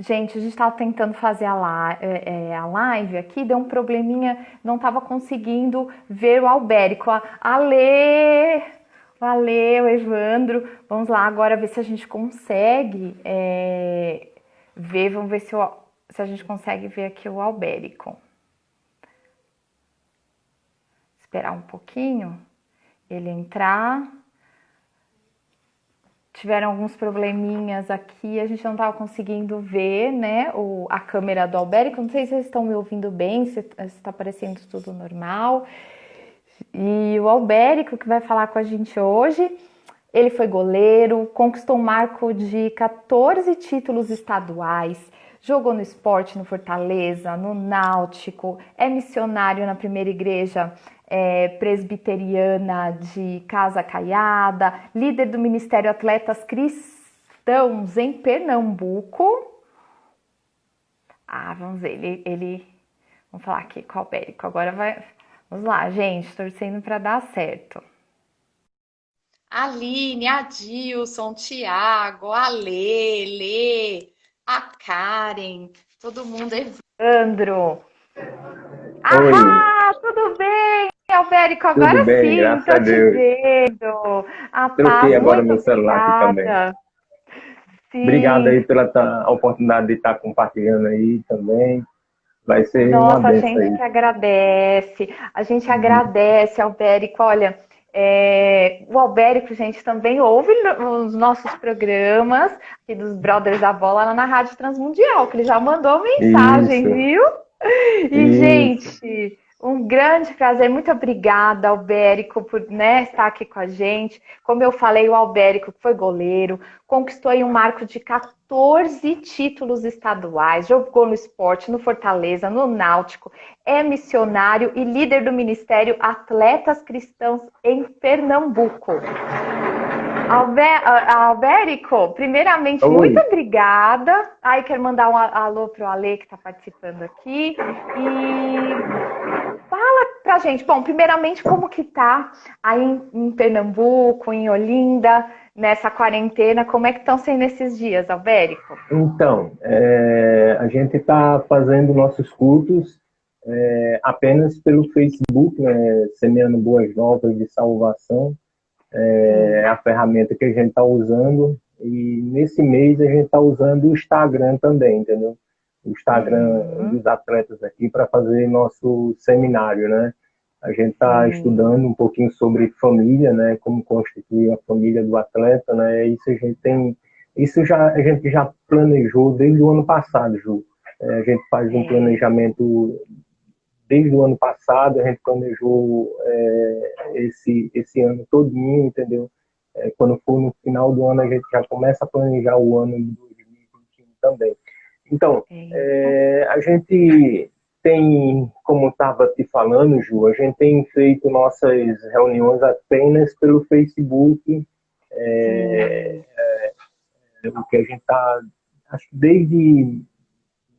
Gente, a gente estava tentando fazer a live aqui, deu um probleminha, não estava conseguindo ver o Albérico. O Ale, o Evandro. Vamos lá agora ver se a gente consegue ver, vamos ver se a gente consegue ver aqui o Albérico. Esperar um pouquinho ele entrar. Tiveram alguns probleminhas aqui, a gente não estava conseguindo ver, né, a câmera do Albérico. Não sei se vocês estão me ouvindo bem, se está parecendo tudo normal. E o Albérico, que vai falar com a gente hoje, ele foi goleiro, conquistou um marco de 14 títulos estaduais, jogou no Sport, no Fortaleza, no Náutico, é missionário na primeira igreja presbiteriana de Casa Caiada, líder do Ministério Atletas Cristãos em Pernambuco. Vamos ver, vamos falar aqui com o Albérico. Agora vai, vamos lá, gente, torcendo para dar certo. Aline, Adilson, Tiago, a Lê, a Karen, todo mundo, Evandro. Oi. Tudo bem, Albérico? Tudo Agora bem, sim, graças a tô te Deus. vendo. A Troquei paz, agora muito meu celular aqui também. obrigada. Obrigado Sim, aí pela oportunidade de estar compartilhando aí também. Vai ser uma nossa, a benção gente aí. que agradece. A gente Uhum. agradece, Albérico. Olha, o Albérico, gente, também ouve os nossos programas aqui dos Brothers da Bola lá na Rádio Transmundial, que ele já mandou mensagem, Isso, viu? E, isso. gente, um grande prazer. Muito obrigada, Albérico, por, né, estar aqui com a gente. Como eu falei, o Albérico foi goleiro, conquistou aí um marco de 14 títulos estaduais, jogou no Sport, no Fortaleza, no Náutico, é missionário e líder do Ministério Atletas Cristãos em Pernambuco. Albérico, primeiramente, muito Oi. obrigada. Aí quero mandar um alô pro Ale que está participando aqui. E fala pra gente, bom, primeiramente, como que tá aí em Pernambuco, em Olinda, nessa quarentena? Como é que estão sendo esses dias, Albérico? Então, a gente está fazendo nossos cultos apenas pelo Facebook, né, semeando boas novas de salvação. É Sim. a ferramenta que a gente está usando. E nesse mês a gente está usando o Instagram também, entendeu? O Instagram Uhum. dos atletas aqui para fazer nosso seminário, né? A gente está Sim. estudando um pouquinho sobre família, né? Como constituir a família do atleta, né? A gente já planejou desde o ano passado, Ju. A gente faz um É. planejamento desde o ano passado, a gente planejou esse ano todinho, entendeu? Quando for no final do ano, a gente já começa a planejar o ano de 2021 também. Então, É isso. a gente tem, como estava te falando, Ju, a gente tem feito nossas reuniões apenas pelo Facebook, Sim. o que a gente está, acho que desde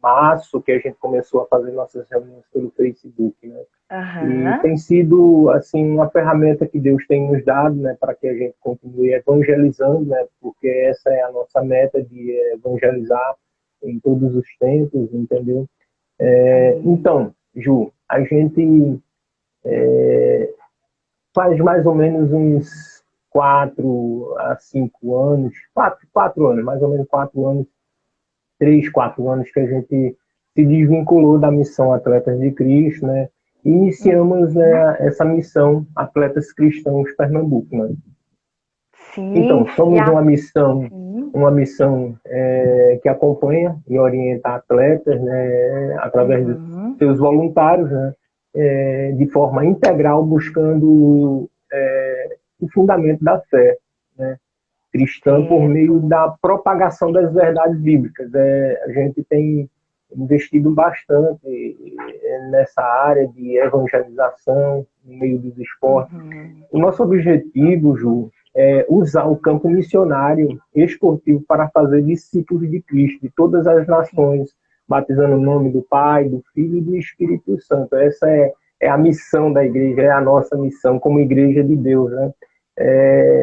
março que a gente começou a fazer nossas reuniões pelo Facebook, né? E Aham. tem sido assim uma ferramenta que Deus tem nos dado, né, para que a gente continue evangelizando, né, porque essa é a nossa meta de evangelizar em todos os tempos, entendeu? Amém. Então, Ju, a gente faz mais ou menos uns 4 a 5 anos, quatro anos, mais ou menos 4 anos, 3, 4 anos que a gente se desvinculou da missão Atletas de Cristo, né? E iniciamos Uhum. essa missão Atletas Cristãos Pernambuco, né? Sim. Então, somos Sim. uma missão que acompanha e orienta atletas, né, através de Uhum. seus voluntários, né, de forma integral, buscando o fundamento da fé, né, cristã por meio Certo. da propagação das verdades bíblicas. A gente tem investido bastante nessa área de evangelização no meio dos esportes. Uhum. O nosso objetivo, Ju, é usar o campo missionário esportivo para fazer discípulos de Cristo, de todas as Sim. nações, batizando o nome do Pai, do Filho e do Espírito Santo. Essa é a missão da igreja, é a nossa missão como igreja de Deus, né?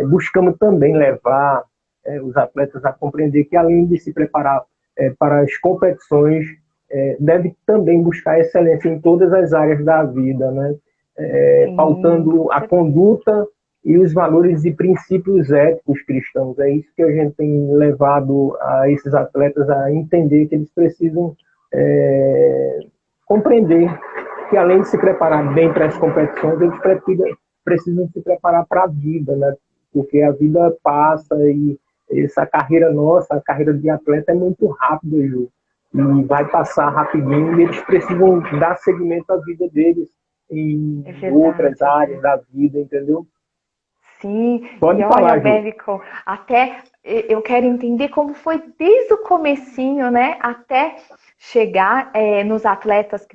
Buscamos também levar os atletas a compreender que, além de se preparar para as competições, deve também buscar excelência em todas as áreas da vida, né? Pautando a conduta e os valores e princípios éticos cristãos. É isso que a gente tem levado a esses atletas a entender, que eles precisam compreender que, além de se preparar bem para as competições, eles precisam se preparar para a vida, né? Porque a vida passa e essa carreira nossa, a carreira de atleta é muito rápida, Ju, e vai passar rapidinho, e eles precisam dar seguimento à vida deles em outras áreas da vida, entendeu? Sim, Pode e olha, falar, Albérico, até eu quero entender como foi desde o comecinho, né, até chegar nos atletas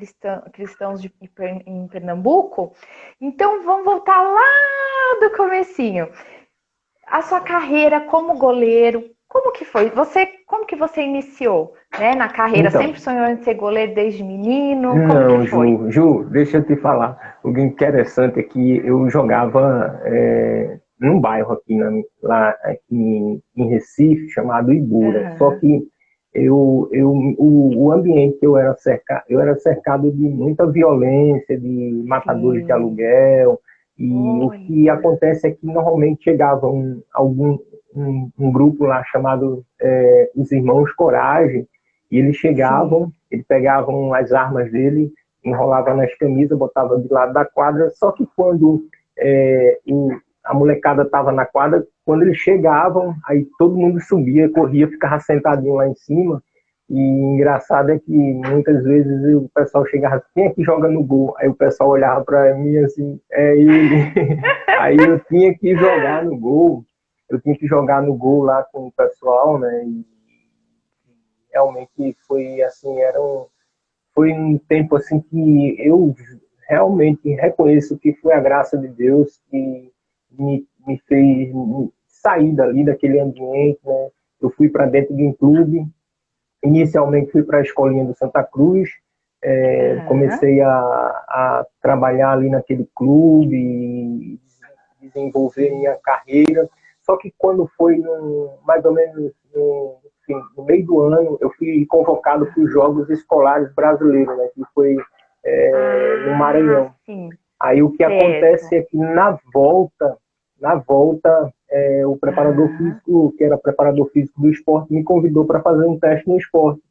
cristãos em Pernambuco. Então, vamos voltar lá do comecinho. A sua carreira como goleiro, como que foi? Como que você iniciou, né, na carreira? Então, sempre sonhou em ser goleiro desde menino? Como não, que foi? Ju, deixa eu te falar. O que é interessante é que eu jogava num bairro lá aqui em Recife, chamado Ibura. Só que o ambiente que eu era cercado de muita violência, de matadores de aluguel. E o que acontece é que normalmente chegava um grupo lá chamado os Irmãos Coragem, e eles chegavam, eles pegavam as armas dele, enrolavam nas camisas, botavam de lado da quadra, só que quando a molecada estava na quadra, quando eles chegavam, aí todo mundo subia, corria, ficava sentadinho lá em cima. E engraçado é que muitas vezes o pessoal chegava assim: quem é que joga no gol? Aí o pessoal olhava para mim assim: é ele. Aí eu tinha que jogar no gol, lá com o pessoal, né? E realmente foi assim, foi um tempo assim que eu realmente reconheço que foi a graça de Deus que me fez sair dali daquele ambiente, né? Eu fui para dentro de um clube. Inicialmente fui para a escolinha do Santa Cruz, comecei a trabalhar ali naquele clube, desenvolver minha carreira. Só que quando foi mais ou menos no meio do ano, eu fui convocado para os Jogos Escolares Brasileiros, né, que foi no Maranhão. Sim. Aí o que acontece é que na volta, o preparador físico, que era preparador físico do esporte, me convidou para fazer um teste no esporte.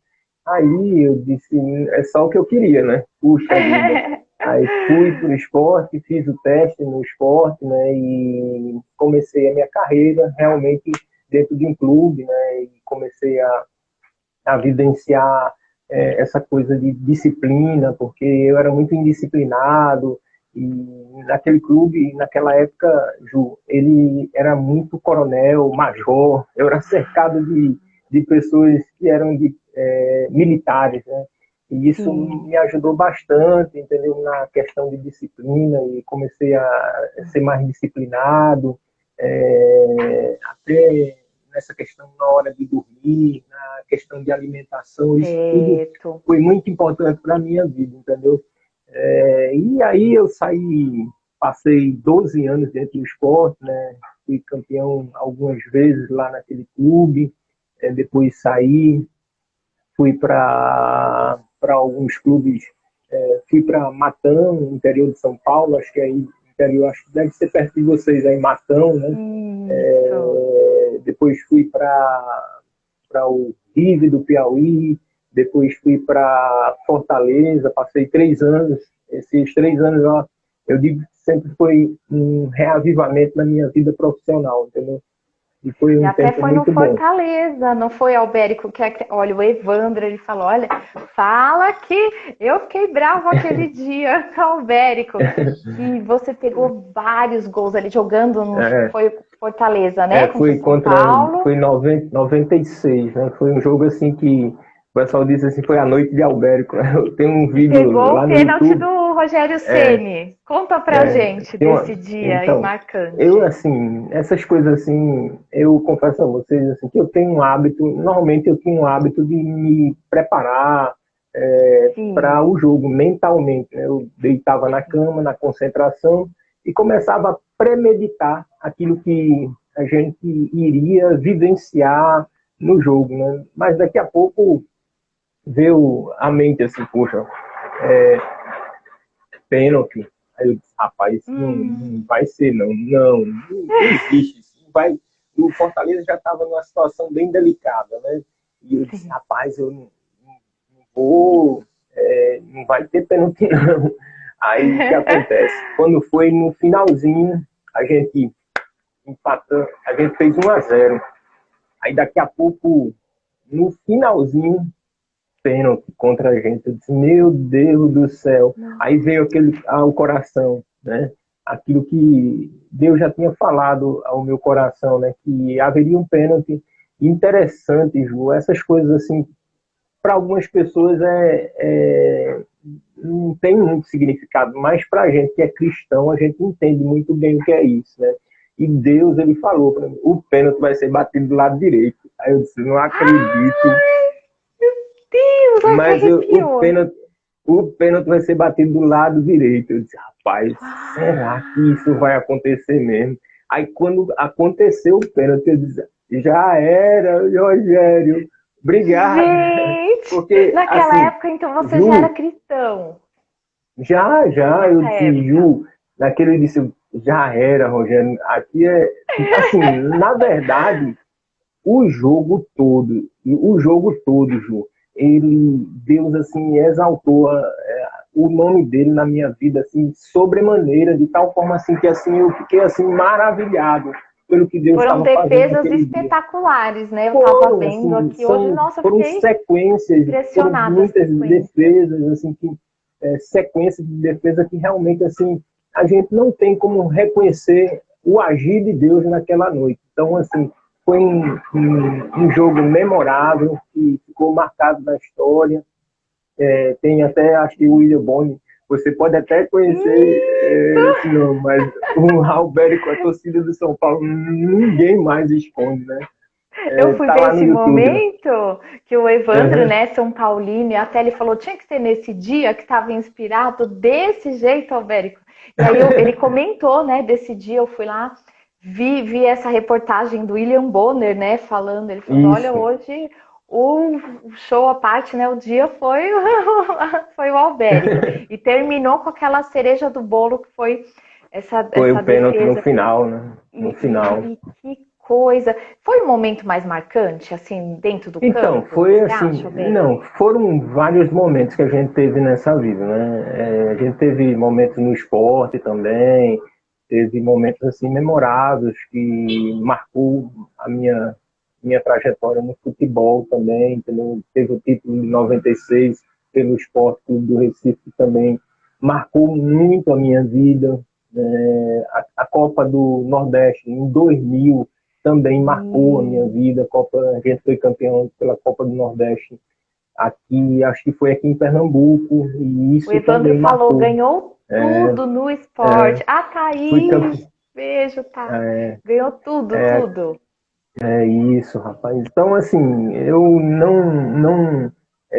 Aí eu disse, é só o que eu queria, né? Puxa vida. Aí fui para o esporte, fiz o teste no esporte, né? E comecei a minha carreira realmente dentro de um clube, né? E comecei a vivenciar essa coisa de disciplina, porque eu era muito indisciplinado. E naquele clube, naquela época, Ju, ele era muito coronel, major. Eu era cercado de pessoas que eram militares, né? E isso me ajudou bastante, entendeu? Na questão de disciplina, e comecei a ser mais disciplinado, até nessa questão na hora de dormir, na questão de alimentação. Isso tudo foi muito importante para a minha vida, entendeu? E aí eu passei 12 anos dentro do esporte, né? Fui campeão algumas vezes lá naquele clube, depois saí, fui para alguns clubes, fui para Matão, no interior de São Paulo, acho que aí interior, acho que deve ser perto de vocês aí, Matão, né? Depois fui para o Rive do Piauí, depois fui para Fortaleza, passei 3 anos. Esses 3 anos, eu digo que sempre foi um reavivamento na minha vida profissional, entendeu? E foi um até tempo foi no muito bom. Fortaleza, não foi, Albérico? Olha, o Evandro, ele falou, olha, fala que eu fiquei bravo aquele dia com o Albérico, que você pegou vários gols ali jogando no foi Fortaleza, né? Foi foi 96, né? Foi um jogo assim que o pessoal disse assim, foi a noite de Albérico. Eu tenho um vídeo pegou lá o no pênalti YouTube. do Rogério Ceni. Conta pra gente desse dia Então, marcante. eu assim, essas coisas assim, eu confesso a vocês assim, que eu tenho um hábito, normalmente eu tenho um hábito de me preparar para o jogo mentalmente, né? Eu deitava na cama, na concentração, e começava a premeditar aquilo que a gente iria vivenciar no jogo, né? Mas daqui a pouco veio a mente assim, poxa, pênalti. Aí eu disse, rapaz, não vai ser, não existe isso. Não vai. O Fortaleza já estava numa situação bem delicada, né? E eu disse, Sim. rapaz, eu não vou, não vai ter pênalti, não. Aí o que acontece? Quando foi no finalzinho, a gente empatou, a gente fez 1-0. Aí daqui a pouco, no finalzinho, pênalti contra a gente. Eu disse, meu Deus do céu. Não. Aí veio aquele ao coração, né? Aquilo que Deus já tinha falado ao meu coração, né? Que haveria um pênalti interessante, Ju. Essas coisas assim, para algumas pessoas não tem muito significado, mas para a gente que é cristão, a gente entende muito bem o que é isso, né? E Deus, ele falou para mim, o pênalti vai ser batido do lado direito. Aí eu disse, não acredito. Deus, até Mas arrepiou. o pênalti vai ser batido do lado direito. Eu disse, rapaz, será que isso vai acontecer mesmo? Aí quando aconteceu o pênalti, eu disse, já era, Rogério, obrigado. Gente, Porque, naquela assim, época, então, você já era Ju, cristão. eu Nessa disse, época. Ju, naquele eu disse, já era, Rogério, aqui assim, na verdade, o jogo todo, Ju, Deus, assim, exaltou o nome dele na minha vida, assim, sobremaneira, de tal forma, assim, que, assim, eu fiquei, assim, maravilhado pelo que Deus Foram estava fazendo defesas naquele dia. espetaculares, né? Eu tava Foram, vendo assim, aqui hoje, nossa, eu foram fiquei sequências, foram impressionada a muitas sequência. defesas, assim, sequências de defesa que realmente, assim, a gente não tem como reconhecer o agir de Deus naquela noite. Então, assim, foi um jogo memorável, que ficou marcado na história. Tem até, acho que o William Boni, você pode até conhecer esse Isso! nome, mas o Albérico, a torcida do São Paulo, ninguém mais esconde, né? Eu fui Tá ver lá no esse YouTube. momento que o Evandro, Uhum. né, São Paulino, e até ele falou, tinha que ser nesse dia que estava inspirado desse jeito, Albérico. E aí ele comentou, né, desse dia, eu fui lá, vi essa reportagem do William Bonner, né, falando, ele falando, olha, Isso. hoje o show à parte, né, o dia foi, foi o Albérico. E terminou com aquela cereja do bolo que foi Foi essa o pênalti no defesa. final, né? No final. E que coisa. Foi o momento mais marcante, assim, dentro do Então, campo, foi você assim, acha, Albérico? não, foram vários momentos que a gente teve nessa vida, né? A gente teve momentos no esporte também, teve momentos assim memoráveis que marcou a minha trajetória no futebol também, entendeu? Teve o título de 96 pelo Esporte Clube do Recife, que também marcou muito a minha vida. A Copa do Nordeste em 2000 também marcou a minha Sim. vida. A gente foi campeão pela Copa do Nordeste aqui, acho que foi aqui em Pernambuco, e O isso Evandro também falou, marcou. ganhou É, tudo no é, esporte. A fui Thaís, campeão. beijo, tá? É, Ganhou tudo, é, tudo. é isso, rapaz. Então, assim, eu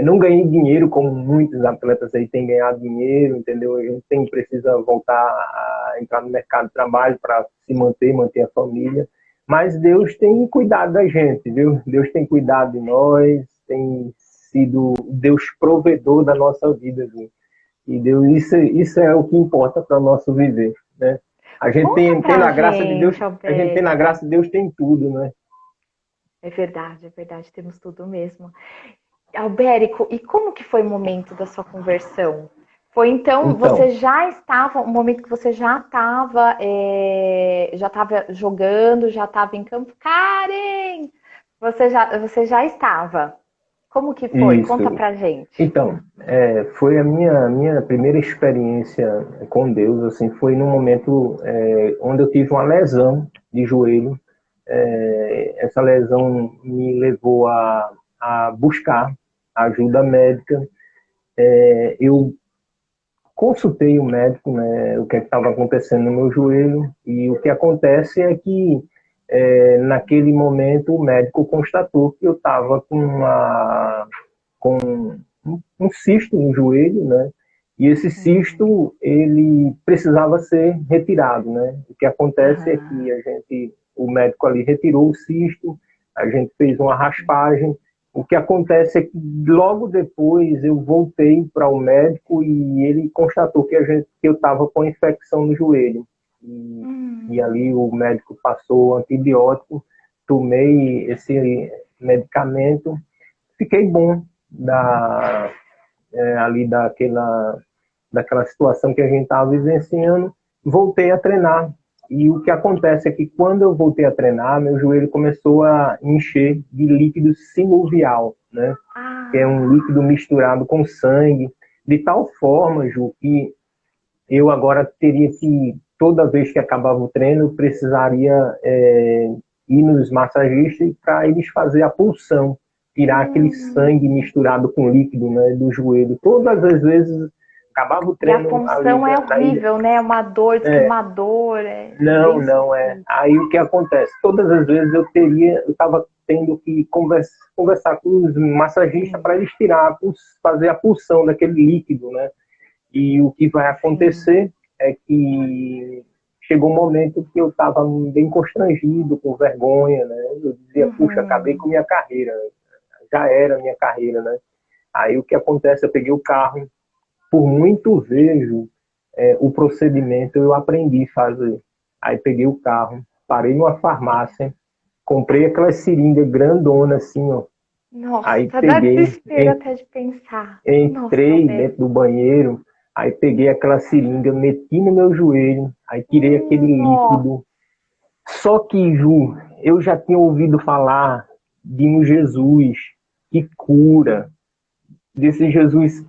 não ganhei dinheiro como muitos atletas aí têm ganhado dinheiro, entendeu? A gente precisa voltar a entrar no mercado de trabalho para se manter a família. Mas Deus tem cuidado da gente, viu? Deus tem cuidado de nós, tem sido Deus provedor da nossa vida, viu? E Deus, isso é o que importa para o nosso viver, né? A gente Conta tendo pra a graça de Deus, gente, a gente tendo a Albérico. graça de Deus tem tudo, né? É verdade, temos tudo mesmo. Albérico, e como que foi o momento da sua conversão? Foi então, Então, você já estava, o momento que você já estava jogando, já estava em campo. Karen! Você já estava. Como que foi? Conta isso. pra gente. Então, foi a minha primeira experiência com Deus, assim, foi num momento onde eu tive uma lesão de joelho. Essa lesão me levou a buscar ajuda médica. Eu consultei o médico, né, o que estava acontecendo no meu joelho, e o que acontece é que naquele momento o médico constatou que eu estava com um cisto no joelho, né? E esse cisto ele precisava ser retirado, né? O que acontece é que Aham. a gente O médico ali retirou o cisto, a gente fez uma raspagem. O que acontece é que logo depois eu voltei para o médico e ele constatou que eu estava com infecção no joelho. E ali o médico passou antibiótico, tomei esse medicamento, fiquei bom ali daquela situação que a gente estava vivenciando, voltei a treinar. E o que acontece é que quando eu voltei a treinar, meu joelho começou a encher de líquido sinovial, né? Que é um líquido misturado com sangue, de tal forma, Ju, que eu agora teria que, toda vez que acabava o treino, eu precisaria ir nos massagistas para eles fazerem a punção, tirar aquele sangue misturado com líquido, né, do joelho. Todas as vezes acabava o treino. E a punção é horrível, né? Uma dor, diz que uma dor. Não é. Aí o que acontece? Todas as vezes eu estava tendo que conversar com os massagistas para eles fazer a punção daquele líquido, né? E o que vai acontecer é que chegou um momento que eu estava bem constrangido, com vergonha, né? Eu dizia, puxa, acabei com minha carreira, já era minha carreira, né? Aí o que acontece? Eu peguei o carro, por muito vejo o procedimento, eu aprendi a fazer. Aí peguei o carro, parei numa farmácia, comprei aquela seringa grandona assim, ó. Nossa, Aí dá desespero até de pensar. Entrei dentro do banheiro, aí peguei aquela seringa, meti no meu joelho, aí tirei aquele líquido. Só que, Ju, eu já tinha ouvido falar de um Jesus que cura, desse Jesus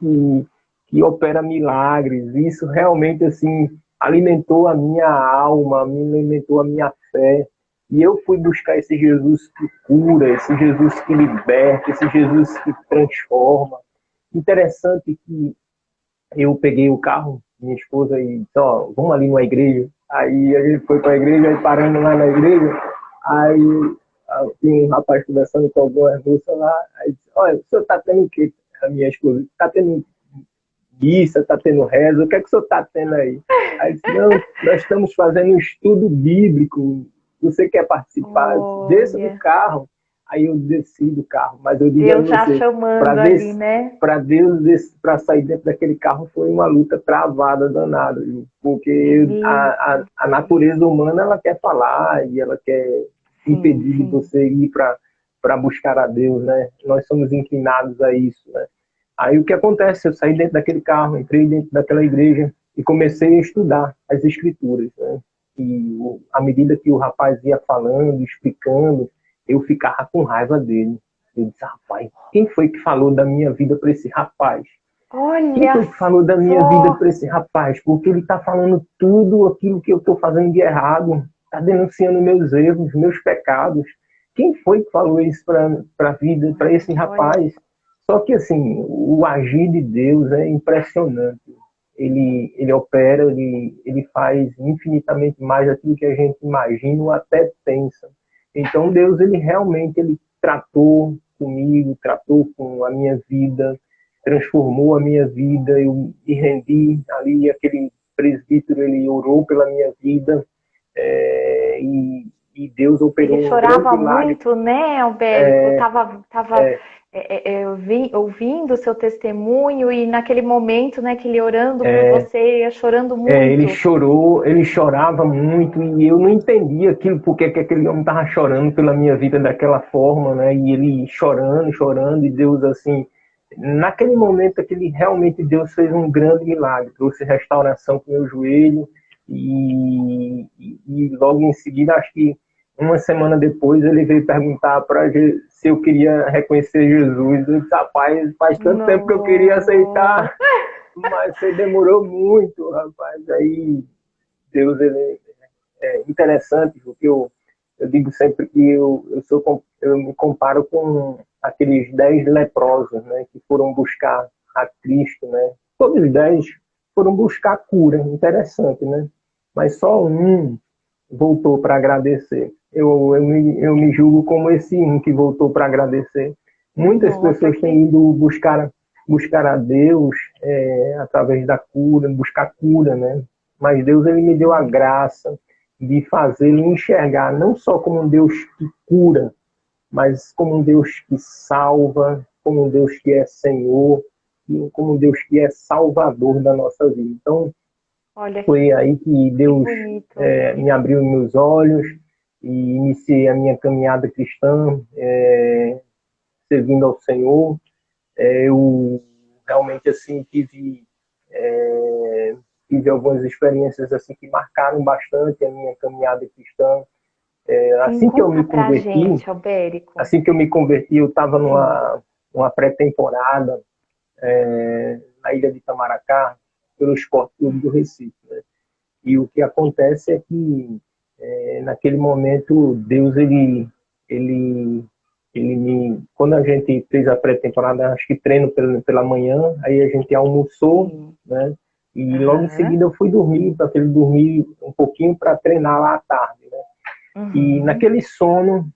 que opera milagres. Isso realmente, assim, alimentou a minha alma, me alimentou a minha fé. E eu fui buscar esse Jesus que cura, esse Jesus que liberta, esse Jesus que transforma. Interessante que eu peguei o carro, minha esposa, e disse, ó, vamos ali numa igreja. Aí a gente foi para a igreja, aí parando lá na igreja, aí tinha um rapaz conversando com algumas moças lá, aí disse, olha, o senhor está tendo o quê? A minha esposa, está tendo missa, está tendo reza, o que é que o senhor está tendo aí? Aí disse, não, nós estamos fazendo um estudo bíblico, você quer participar? Desça do carro. Aí eu desci do carro, mas eu digo Deus já chamando ali, né? Para sair dentro daquele carro foi uma luta travada, danada, porque a natureza humana ela quer falar e ela quer impedir de você ir para buscar a Deus, né? Nós somos inclinados a isso, né? Aí o que acontece? Eu saí dentro daquele carro, entrei dentro daquela igreja e comecei a estudar as escrituras, né? E à medida que o rapaz ia falando, explicando, eu ficava com raiva dele. Eu disse, rapaz, quem foi que falou da minha vida para esse rapaz? Quem foi que falou da minha vida para esse rapaz? Porque ele está falando tudo aquilo que eu estou fazendo de errado, está denunciando meus erros, meus pecados. Quem foi que falou isso para a vida, para esse rapaz? Só que, assim, o agir de Deus é impressionante. Ele opera, ele faz infinitamente mais daquilo que a gente imagina ou até pensa. Então, Deus, ele realmente tratou comigo, tratou com a minha vida, transformou a minha vida, eu me rendi ali, aquele presbítero, ele orou pela minha vida, e Deus operou Ele chorava muito, né, Albérico? Tava ouvindo o seu testemunho e naquele momento, né, que ele orando por você, ia chorando muito. Ele chorava muito e eu não entendia aquilo, porque que aquele homem estava chorando pela minha vida daquela forma, né, e ele chorando, e Deus assim, naquele momento aquele realmente Deus fez um grande milagre, trouxe restauração para o meu joelho e logo em seguida, acho que uma semana depois, ele veio perguntar para se eu queria reconhecer Jesus. Eu disse, rapaz, faz tanto tempo que eu queria aceitar, mas você demorou muito, rapaz. Aí, Deus, ele é interessante, porque eu digo sempre que eu me comparo com aqueles 10 leprosos, né, que foram buscar a Cristo, né? Todos os 10 foram buscar cura, interessante, né? Mas só um voltou para agradecer. Eu me julgo como esse um que voltou para agradecer. Muitas pessoas têm ido buscar a Deus através da cura, buscar cura, né? Mas Deus, ele me deu a graça, de fazê-lo enxergar não só como um Deus que cura, mas como um Deus que salva, como um Deus que é Senhor, e como um Deus que é Salvador da nossa vida. Então, Olha foi aí que que Deus bonito. me abriu meus olhos e iniciei a minha caminhada cristã, servindo ao Senhor. Eu realmente assim tive algumas experiências assim que marcaram bastante a minha caminhada cristã. Sim, Assim que eu conta me pra converti, gente, Albérico. eu estava Sim. numa pré-temporada na ilha de Itamaracá, pelo Esporte Clube do Recife, né? E o que acontece é que naquele momento Deus ele quando a gente fez a pré-temporada, acho que treino pela manhã, aí a gente almoçou, Sim. né? E logo em Aham. seguida eu fui dormir, para dormir um pouquinho para treinar lá à tarde, né? E Uhum. naquele sono,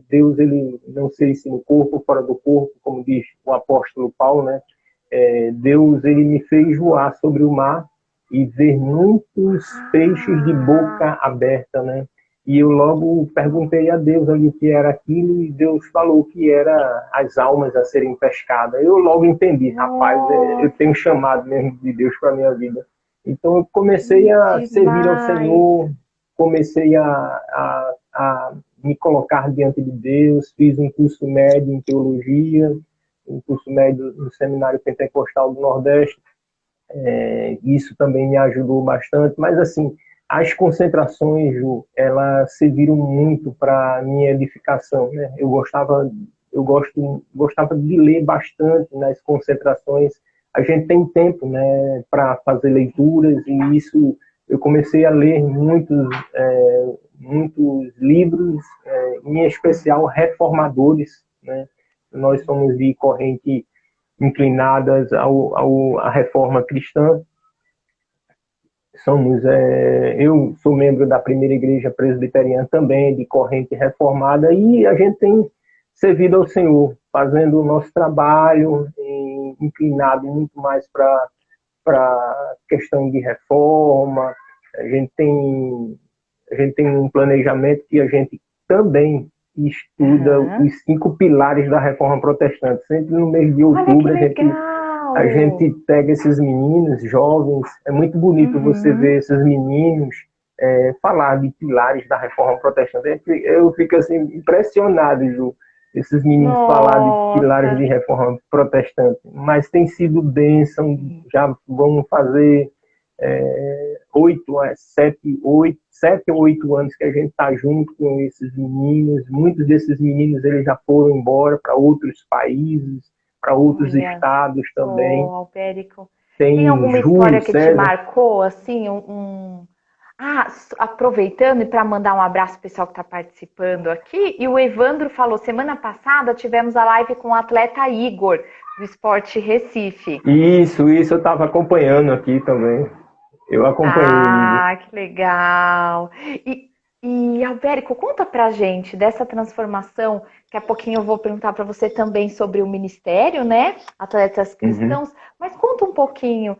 Deus, ele, não sei se no corpo ou fora do corpo, como diz o apóstolo Paulo, né? Deus, ele me fez voar sobre o mar e ver muitos peixes de Ah, boca aberta, né? E eu logo perguntei a Deus ali o que era aquilo e Deus falou que era as almas a serem pescadas. Eu logo entendi, rapaz, eu nossa, tenho um chamado mesmo de Deus para minha vida. Então eu que comecei a servir ao demais. Senhor, comecei a me colocar diante de Deus, fiz um curso médio em teologia, um curso médio no Seminário Pentecostal do Nordeste. Isso também me ajudou bastante, mas assim, as concentrações, Ju, elas serviram muito para minha edificação, né? Gostava de ler bastante nas concentrações. A gente tem tempo, né, para fazer leituras e isso eu comecei a ler muitos livros, em especial reformadores, né? Nós somos de corrente inclinadas à reforma cristã. Eu sou membro da primeira igreja presbiteriana também, de corrente reformada, e a gente tem servido ao Senhor, fazendo o nosso trabalho, inclinado muito mais para questão de reforma. A gente tem, a gente tem um planejamento que a gente também estuda Aham. os 5 pilares da reforma protestante. Sempre no mês de Olha que outubro a legal. gente pega esses meninos jovens, é muito bonito você Uhum. ver esses meninos falar de pilares da reforma protestante. Eu fico assim impressionado, Ju, esses meninos falar de pilares de Nossa. reforma protestante. Mas tem sido bênção, já vamos fazer 7 ou 8 anos que a gente está junto com esses meninos. Muitos desses meninos eles já foram embora para outros países, para outros Olha estados só, também. Albérico. Tem Tem alguma Júlio história que te César. marcou, assim, Ah, aproveitando e para mandar um abraço pro pessoal que está participando aqui, e o Evandro falou, semana passada tivemos a live com o atleta Igor, do Esporte Recife. Isso eu estava acompanhando aqui também. Eu acompanhei, Igor. Ah, que legal. Albérico, conta pra gente dessa transformação. Daqui a pouquinho eu vou perguntar para você também sobre o ministério, né? Atletas Uhum. Cristãos. Mas conta um pouquinho,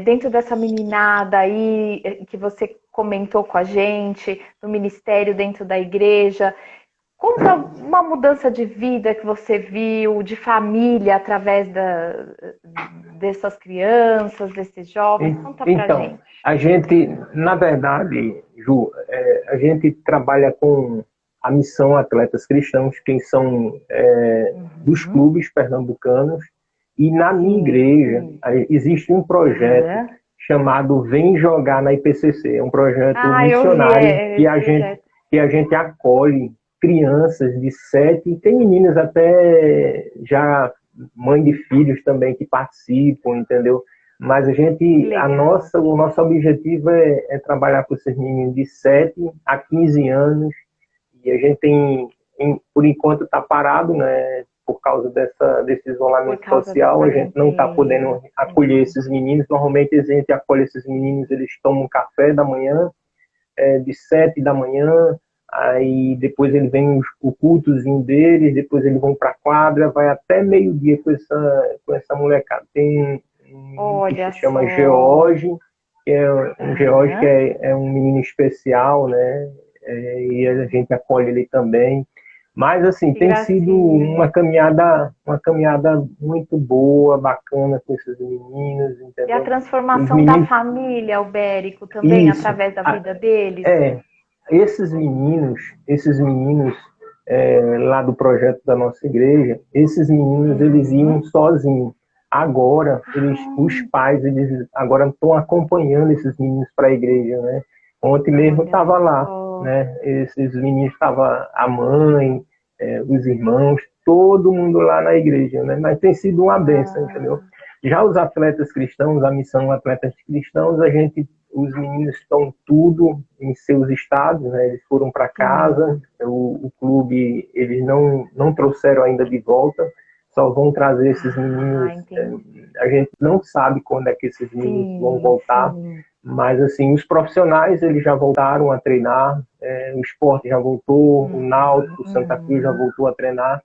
dentro dessa meninada aí que você comentou com a gente, do ministério dentro da igreja. Conta uma mudança de vida que você viu, de família, através dessas crianças, desses jovens. Conta pra Então, gente. a gente, na verdade, Ju, a gente trabalha com a missão Atletas Cristãos, que são dos Uhum. clubes pernambucanos, e na minha Sim. igreja existe um projeto Aham. chamado Vem Jogar na IPCC. É um projeto Ah, eu vi missionário esse projeto. que a gente acolhe crianças de 7, tem meninas até já mãe de filhos também que participam, entendeu? Mas Que legal. o nosso objetivo é trabalhar com esses meninos de 7 a 15 anos e a gente por enquanto está parado, né? Por causa desse Por isolamento causa da social, a gente não está quarentena. podendo acolher Sim. esses meninos. Normalmente a gente acolhe esses meninos, eles tomam café da manhã, de 7 da manhã, aí depois eles vêm o cultozinho deles, depois eles vão para a quadra, vai até meio-dia com essa molecada. Tem um menino que Olha se chama só. George, o George, que é um menino especial, né? E a gente acolhe ele também. Mas, assim, Que tem sido gracinha. uma caminhada muito boa, bacana com esses meninos, E a entendeu? Os transformação da meninos, família, Albérico, também isso, através da vida deles. esses meninos lá do projeto da nossa igreja, esses meninos, eles iam Uhum. sozinhos. Agora, os Ah, pais, eles agora estão acompanhando esses meninos para a igreja, né? Ontem mesmo olha estava lá, só. né? Esses meninos, estava a mãe, os irmãos, todo mundo lá na igreja, né? Mas tem sido uma bênção, entendeu? Ah, Já os atletas cristãos, a missão Atletas Cristãos, os meninos estão tudo em seus estados, né? Eles foram para sim. casa, o clube, eles não trouxeram ainda de volta, só vão trazer esses meninos, Ah, entendi. a gente não sabe quando é que esses meninos vão Sim, voltar, sim. mas assim, os profissionais, eles já voltaram a treinar, o esporte já voltou, o Uhum, Náutico, o Santa Cruz já uhum. voltou a treinar,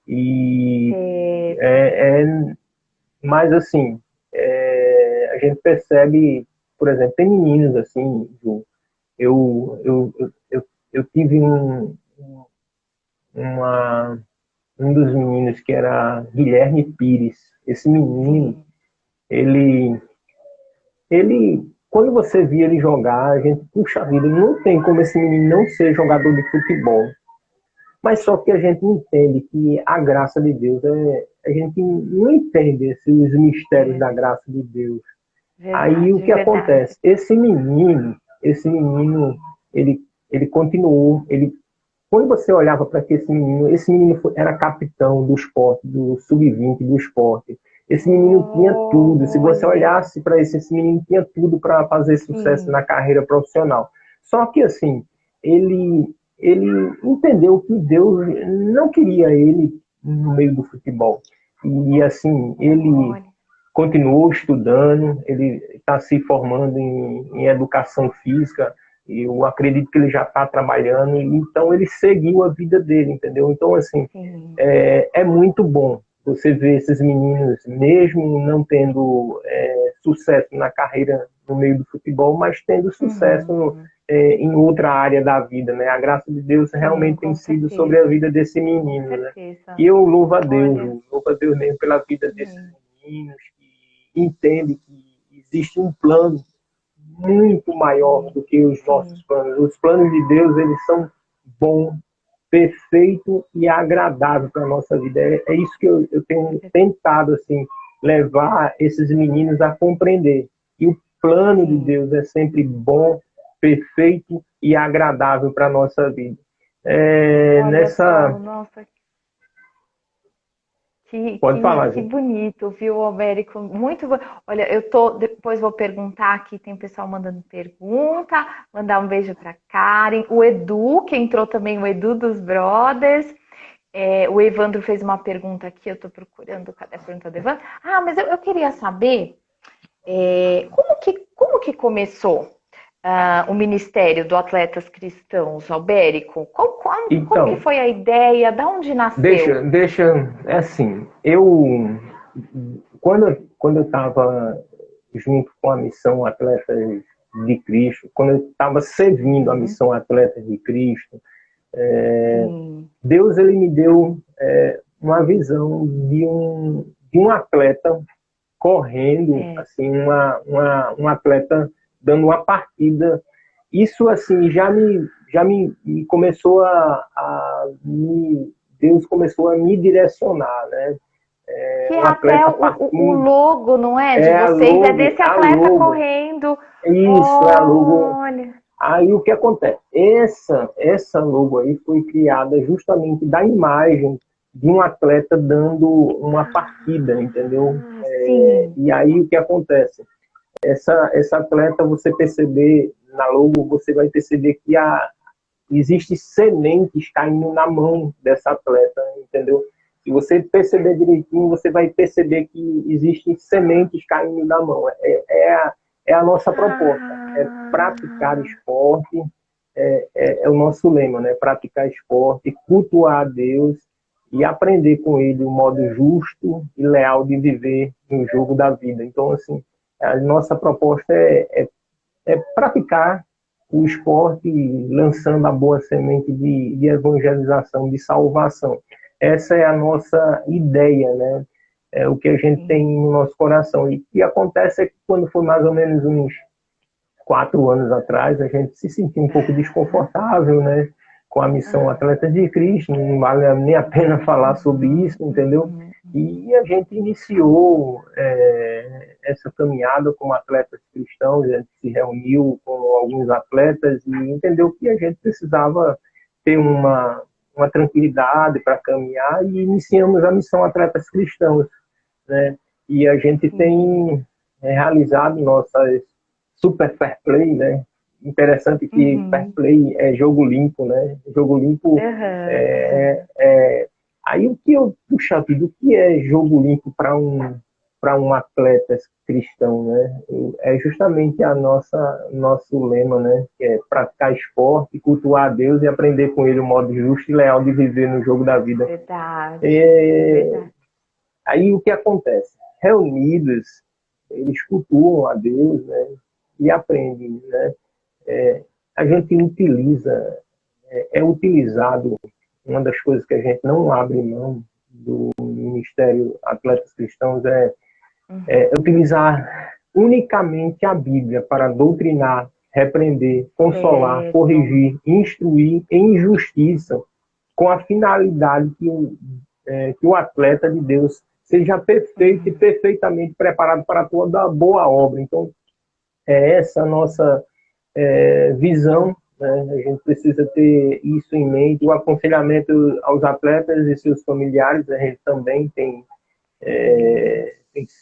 e Certo. é, é mas, assim, a gente percebe, por exemplo, tem meninos, assim, eu tive uma, um dos meninos que era Guilherme Pires. Esse menino, Sim. ele, quando você via ele jogar, a gente, puxa vida, não tem como esse menino não ser jogador de futebol. Mas só que a gente entende que a graça de Deus a gente não entende os mistérios É da graça de Deus. Aí o verdade, que verdade. acontece? Esse menino, ele, ele continuou, quando você olhava para esse menino era capitão do esporte, do sub-20 do esporte. Esse menino tinha tudo. Se você Olha, olhasse para esse menino tinha tudo para fazer sucesso sim. na carreira profissional. Só que assim, ele entendeu que Deus não queria ele no meio do futebol. E assim, ele Olha, continuou estudando, ele está se formando em educação física, e eu acredito que ele já está trabalhando, então ele seguiu a vida dele, entendeu? Então, assim, sim. é muito bom você ver esses meninos, mesmo não tendo sucesso na carreira no meio do futebol, mas tendo sucesso Uhum. em outra área da vida, né? A graça de Deus Sim, realmente tem com sido sobre a certeza. vida desse Com menino, né? E certeza. eu Olha, louvo a Deus mesmo pela vida desses sim, meninos que entendem que existe um plano muito maior sim, do que os nossos sim. planos. Os planos de Deus, eles são bons, perfeito e agradável para a nossa vida. É isso que eu É tenho verdade. tentado assim levar esses meninos a compreender. Que o plano de Sim. Deus é sempre bom, perfeito e agradável para a nossa vida. Olha só, Nessa. nossa, Pode falar, que gente. bonito, viu, Américo? Muito bom. Olha, eu tô, depois vou perguntar aqui, tem o pessoal mandando pergunta, mandar um beijo para Karen, o Edu, que entrou também, o Edu dos Brothers. O Evandro fez uma pergunta aqui, eu tô procurando, cadê a pergunta do Evandro? Ah, mas eu queria saber como que começou o Ministério do Atletas Cristãos, Albérico? Como que Então, foi a ideia? Da onde nasceu? é assim, quando eu estava junto com a missão Atletas de Cristo, quando eu estava servindo a Uhum, missão Atletas de Cristo, sim, Deus ele me deu uma visão de um atleta correndo, é. assim, um atleta dando uma partida. Isso assim me começou Deus começou a me direcionar, né? Que é Um até atleta o partindo, logo, não é? De vocês, é desse a atleta logo, correndo. isso, é a logo. Olha, Aí o que acontece? Essa logo aí foi criada justamente da imagem de um atleta dando uma partida, entendeu? sim. E aí o que acontece? Essa atleta, você perceber na logo, você vai perceber que existe sementes caindo na mão dessa atleta, entendeu? Se você perceber direitinho, você vai perceber que existem sementes caindo na mão. É a nossa proposta, é praticar Ah, esporte, é o nosso lema, né? Praticar esporte, cultuar a Deus e aprender com ele o modo justo e leal de viver no jogo da vida. Então, assim, a nossa proposta praticar o esporte, lançando a boa semente de evangelização, de salvação. Essa é a nossa ideia, né? É o que a gente tem no nosso coração. E o que acontece é que quando foi mais ou menos uns 4 anos atrás, a gente se sentiu um pouco desconfortável, né? Com a missão Atletas de Cristo, não vale nem a pena falar sobre isso, entendeu? E a gente iniciou essa caminhada como atletas cristãos, a gente se reuniu com alguns atletas e entendeu que a gente precisava ter uma tranquilidade para caminhar e iniciamos a missão Atletas Cristãos, né? E a gente tem realizado nossas super fair play, né? Interessante que fair play é jogo limpo, né? Jogo limpo aí o que eu puxa vida, o que é jogo limpo para um atleta cristão, né? É justamente nosso lema, né? Que é praticar esporte, cultuar a Deus e aprender com Ele o modo justo e leal de viver no jogo da vida. Verdade. Aí o que acontece? Reunidos, eles cultuam a Deus, né? E aprendem, né? A gente utiliza, é utilizado, uma das coisas que a gente não abre mão do Ministério Atletas Cristãos é utilizar unicamente a Bíblia para doutrinar, repreender, consolar, corrigir, instruir em justiça, com a finalidade que o atleta de Deus seja perfeito e perfeitamente preparado para toda boa obra. Então, essa a nossa visão, né? A gente precisa ter isso em mente. O aconselhamento aos atletas e seus familiares, a gente também tem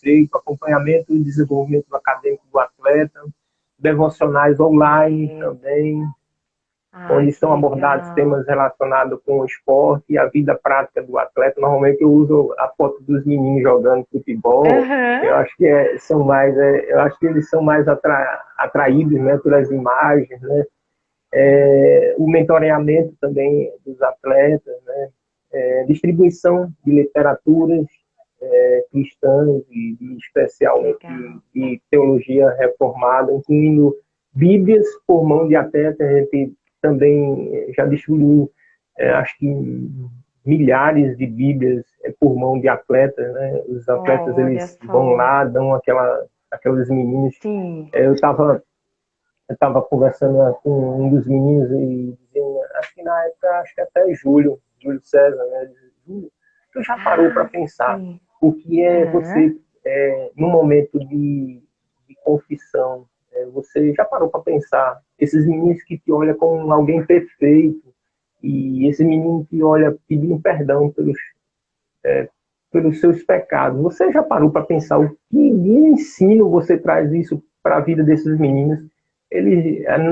feito acompanhamento e desenvolvimento acadêmico do atleta, devocionais online também, onde são abordados temas relacionados com o esporte e a vida prática do atleta. Normalmente eu uso a foto dos meninos jogando futebol. Eu acho que eu acho que eles são mais atraídos, né, pelas imagens, né? O mentoreamento também dos atletas, né? Distribuição de literaturas cristãs e especialmente de teologia reformada, incluindo Bíblias por mão de atletas. A gente também já distribuiu, acho que milhares de Bíblias por mão de atletas, né? Os atletas eles vão lá, dão aquelas meninas. Eu estava conversando com um dos meninos e dizendo, acho que na época, acho que até Júlio César, né? Júlio, tu já parou para pensar o que é você, no momento de confissão, você já parou para pensar esses meninos que te olham como alguém perfeito e esse menino que olha pedindo perdão pelos seus pecados. Você já parou para pensar o que de ensino você traz isso para a vida desses meninos?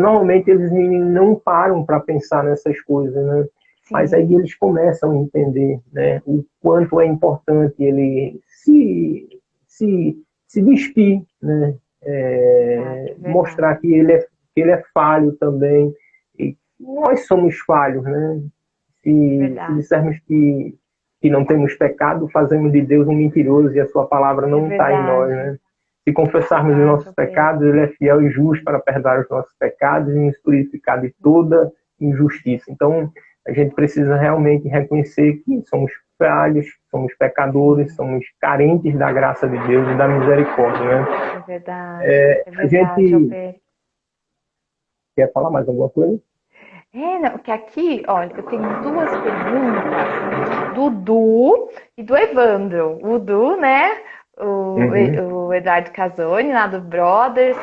Normalmente eles não param para pensar nessas coisas, né? Mas aí eles começam a entender, né, o quanto é importante ele se despir, né? Mostrar que ele é falho também. E nós somos falhos, né? Se dissermos que não temos pecado, fazemos de Deus um mentiroso e a sua palavra não está em nós, né? Se confessarmos os nossos pecados, Ele é fiel e justo para perdoar os nossos pecados e nos purificar de toda injustiça. Então, a gente precisa realmente reconhecer que somos falhos, somos pecadores, somos carentes da graça de Deus e da misericórdia, né? É verdade. A gente quer falar mais alguma coisa? Não, que aqui, olha, eu tenho duas perguntas do Du e do Evandro. O Du, né? O Eduardo Casoni, lá do Brothers,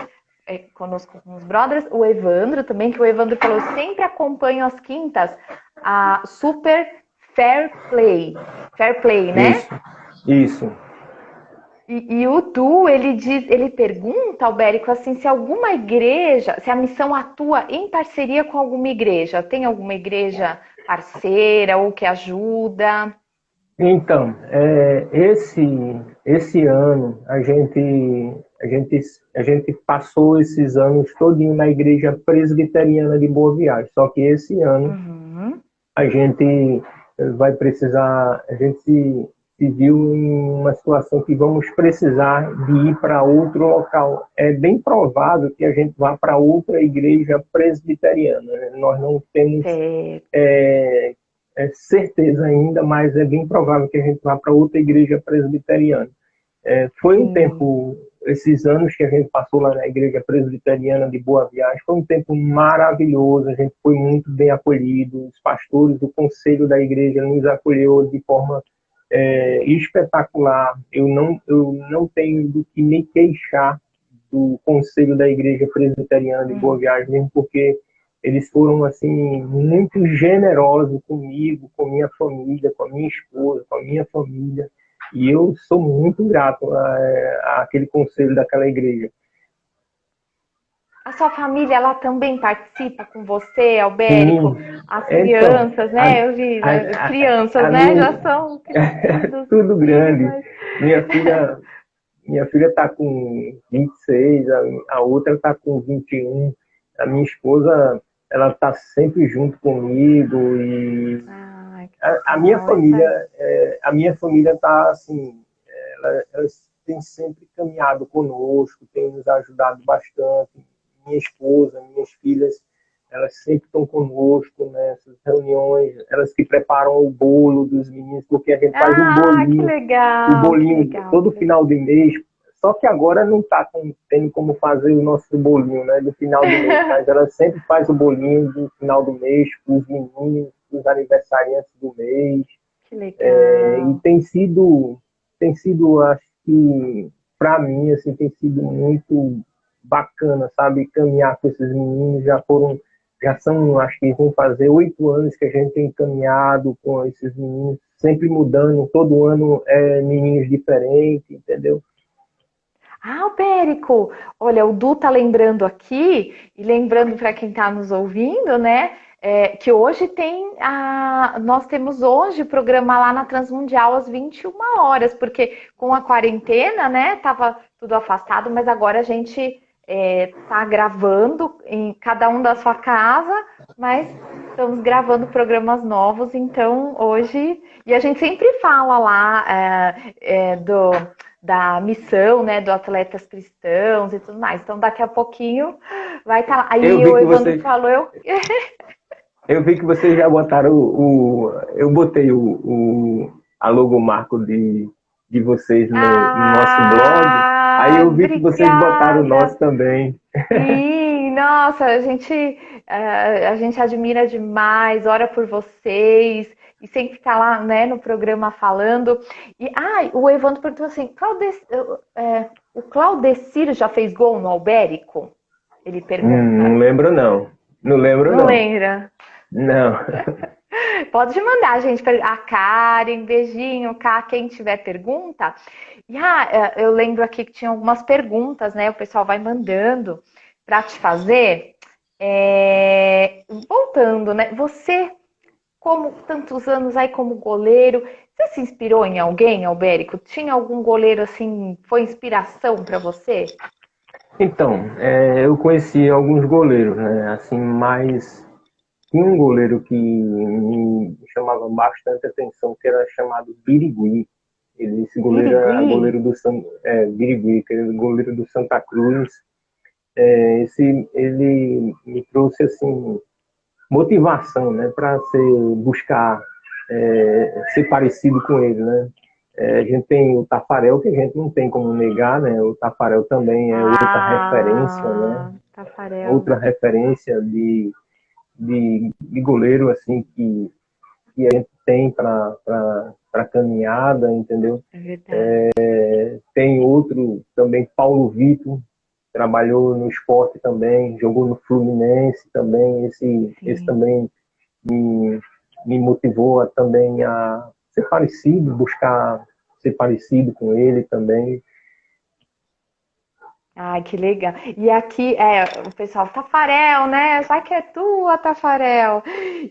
conosco com os Brothers. O Evandro também, que o Evandro falou, sempre acompanho às quintas a Super Fair Play. Fair Play, né? Isso. E o Du, ele pergunta, Albérico, assim, se alguma igreja, se a missão atua em parceria com alguma igreja. Tem alguma igreja parceira ou que ajuda? Então, esse ano a gente passou esses anos todinho na igreja presbiteriana de Boa Viagem. Só que esse ano a gente vai precisar, a gente se viu em uma situação que vamos precisar de ir para outro local. É bem provável que a gente vá para outra igreja presbiteriana, né? Nós não temos Certo. certeza ainda, mas é bem provável que a gente vá para outra igreja presbiteriana. Foi um Sim. tempo, esses anos que a gente passou lá na igreja presbiteriana de Boa Viagem, foi um tempo maravilhoso, a gente foi muito bem acolhido, os pastores, o conselho da igreja nos acolheu de forma espetacular. Eu não tenho do que me queixar do conselho da igreja presbiteriana de Boa Uhum. Viagem, mesmo porque eles foram assim muito generosos comigo, com minha família, com a minha esposa, com a minha família. E eu sou muito grato àquele conselho daquela igreja. A sua família, ela também participa com você, Albérico? Sim, As então, crianças, né? Eu vi, né? Crianças, a né? minha, Já são crescidos, os tudo filhos, grande. mas... Minha filha Minha filha está com 26, a outra está com 21. A minha esposa, ela está sempre junto comigo e Ai, que a minha legal. Essa... família está assim, elas têm sempre caminhado conosco, têm nos ajudado bastante. Minha esposa, minhas filhas, elas sempre estão conosco nessas reuniões, elas que preparam o bolo dos meninos, porque a gente faz Que o legal, que bolinho legal, todo que legal. final de mês, só que agora não está tendo como fazer o nosso bolinho, né, do final do mês, mas ela sempre faz o bolinho do final do mês para os meninos, para os aniversariantes do mês, Que e legal. tem sido, acho que, para mim, assim, tem sido muito bacana, sabe, caminhar com esses meninos, já são, acho que vão fazer 8 anos que a gente tem caminhado com esses meninos, sempre mudando, todo ano meninos diferentes, entendeu? Albérico, olha, o Du tá lembrando aqui, e lembrando para quem está nos ouvindo, né? Que hoje nós temos hoje programa lá na Transmundial às 21 horas, porque com a quarentena, né, tava tudo afastado, mas agora a gente tá gravando em cada um da sua casa, mas estamos gravando programas novos, então hoje. E a gente sempre fala lá da missão, né, do Atletas Cristãos e tudo mais. Então daqui a pouquinho vai estar lá. Eu Aí vi o que Evandro você, falou, eu vi que vocês já botaram eu botei a logomarca de vocês no nosso blog. Aí eu vi que vocês botaram o obrigada. nosso também. Sim, nossa, a gente admira demais, ora por vocês e sempre tá lá, né, no programa falando. E o Evandro perguntou assim, o Claudecir já fez gol no Albérico? Ele pergunta. Não lembro não. Não lembro Não não. lembra? Não. Pode mandar, gente. A Karen, beijinho, Ká, quem tiver pergunta. E eu lembro aqui que tinha algumas perguntas, né? O pessoal vai mandando para te fazer. Voltando, né? Você, como tantos anos aí como goleiro, você se inspirou em alguém, Albérico? Tinha algum goleiro assim, foi inspiração para você? Então, eu conheci alguns goleiros, né? Assim, mas tinha um goleiro que me chamava bastante atenção, que era chamado Birigui. Esse goleiro era Birigui? goleiro do Birigui, que era goleiro do Santa Cruz. Ele me trouxe assim motivação, né, para buscar ser parecido com ele, né? A gente tem o Tafarel, que a gente não tem como negar, né? O Tafarel também é referência, né? Tafarel. Outra referência de goleiro assim que a gente tem para caminhada, entendeu? É verdade. Tem outro também, Paulo Vitor, trabalhou no esporte também, jogou no Fluminense também. Esse Sim. também me motivou também a ser parecido, buscar ser parecido com ele também. Ai, que legal. E aqui, o pessoal, Tafarel, né? Já que é tua, Tafarel.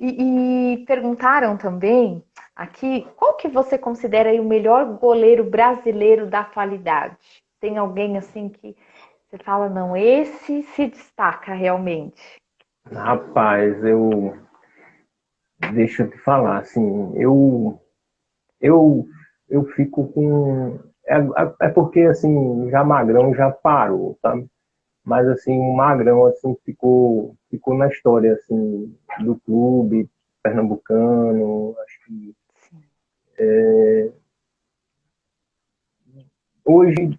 E perguntaram também aqui, qual que você considera aí o melhor goleiro brasileiro da atualidade? Tem alguém assim que você fala, não, esse se destaca realmente. Rapaz, deixa eu te falar, assim, eu eu fico com... É porque, assim, já magrão já parou, sabe? Mas, assim, o magrão, assim, ficou na história, assim, do clube pernambucano. Acho que hoje